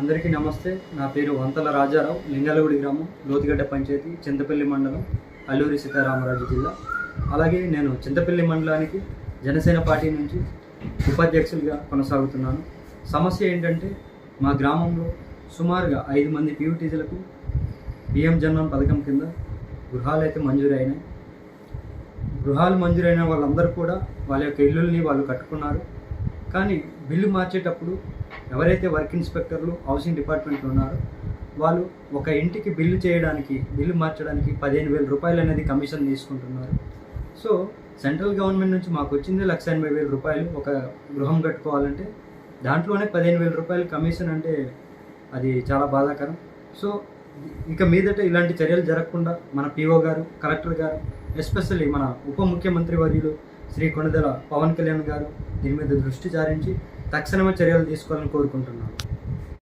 అందరికీ నమస్తే. నా పేరు వంతల రాజారావు, లింగలగూడి గ్రామం, లోతుగడ్డ పంచాయతీ, చింతపల్లి మండలం, అల్లూరి సీతారామరాజు జిల్లా. అలాగే నేను చింతపల్లి మండలానికి జనసేన పార్టీ నుంచి ఉపాధ్యక్షులుగా కొనసాగుతున్నాను. సమస్య ఏంటంటే మా గ్రామంలో సుమారుగా 5 మంది పీయూటీజీలకు PM జన్మన్ పథకం కింద గృహాలు అయితే మంజూరైనాయి. గృహాలు మంజూరైన వాళ్ళందరూ కూడా వాళ్ళ యొక్క ఇల్లుల్ని వాళ్ళు కట్టుకున్నారు. కానీ బిల్లు మార్చేటప్పుడు ఎవరైతే వర్క్ ఇన్స్పెక్టర్లు హౌసింగ్ డిపార్ట్మెంట్లో ఉన్నారో వాళ్ళు ఒక ఇంటికి బిల్లు మార్చడానికి 15,000 రూపాయలు అనేది కమిషన్ తీసుకుంటున్నారు. సో సెంట్రల్ గవర్నమెంట్ నుంచి మాకు వచ్చింది 1,80,000 రూపాయలు ఒక గృహం కట్టుకోవాలంటే, దాంట్లోనే 15,000 రూపాయలు కమిషన్ అంటే అది చాలా బాధాకరం. సో ఇక మీదట ఇలాంటి చర్యలు జరగకుండా మన PO గారు, కలెక్టర్ గారు, ఎస్పెషల్లీ మన ఉప ముఖ్యమంత్రి వర్యులు శ్రీ కొణిదెల పవన్ కళ్యాణ్ గారు దీని మీద దృష్టి సారించి తక్షణమే చర్యలు తీసుకోవాలని కోరుకుంటున్నాను.